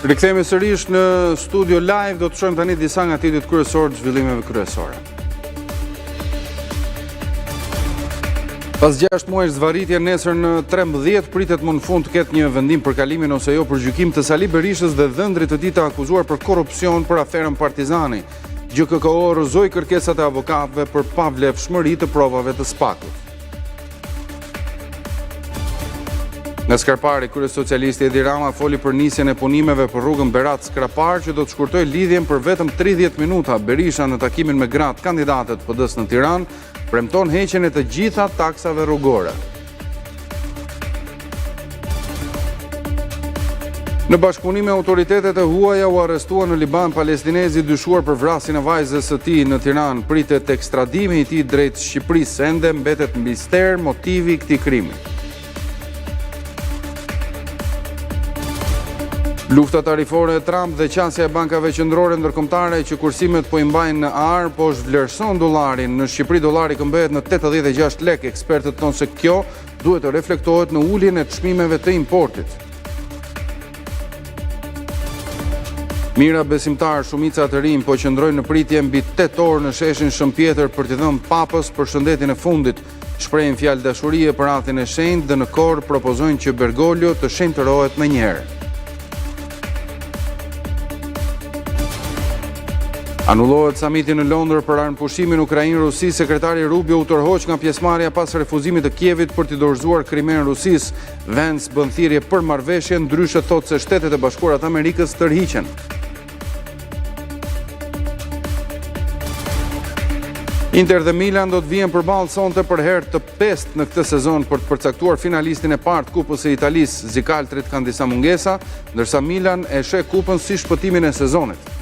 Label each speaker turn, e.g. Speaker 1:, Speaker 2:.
Speaker 1: Rikthehemi sërish në studio live, do të shohim tani disa nga titujt kryesorë të zhvillimeve kryesore. Pas 6 muajsh zvarritje, nesër në 13 pritet më në fund të ketë një vendim për kalimin ose jo për gjykim të Sali Berishës dhe dhëndrit të tij të akuzuar për korrupsion për aferën Partizani. GKO rrëzoi kërkesat e avokatëve për pavlefshmëri të provave të Spakut. Nga Skarpari, kryesocialisti Edi Rama foli për nisjen e punimeve për rrugën Berat-Skrapar që do të shkurtojë lidhjen për vetëm 30 minuta. Berisha në takimin me gratë kandidatët PD-s në Tiranë premton heqjen e të gjitha taksave rrugore. Në bashkëpunim me autoritetet e huaja u arrestuan në Liban palestinezi dyshuar për vrasjen e vajzës së tij në Tiranë. Pritet ekstradimi i tij drejt Shqipërisë, ende mbetet mister motivi i këtij krimi. Lufta tarifore e Trump dhe qasja e bankave qendrore ndërkombëtare që kursimet po i mbajnë në ar, po zhvlerëson dollarin. Në Shqipëri dollari këmbëhet në 86 lekë. Ekspertët thonë se kjo duhet të reflektohet në uljen e çmimeve të importit. Mira besimtar, shumica të rinj po qëndrojnë në pritje mbi 8 orë në sheshin Shëmpjetër për t'i dhënë papës përshëndetjen e fundit. Shprehin fjalë dashurie për atin e shenjtë dhe në Korë propozojnë që Bergoglio të shenjtërohet më njëherë. Anullohet samiti në Londër për armëpushimin Ukrainë-Rusi. Sekretari Rubio u tërhoq nga pjesëmarrja pas refuzimit të Kievit për t'i dorëzuar krimen Rusisë. Vance bën thirrje për marrëveshje, ndryshe thotë se Shtetet e Bashkuara të Amerikës tërhiqen. Inter dhe Milan do të vihen përballë sonte për herë të 5 në këtë sezon për të përcaktuar finalistin e parë të Kupës së Italisë. Zikaltrit kanë disa mungesa, ndërsa Milan e sheh Kupën si shpëtimin e sezonit.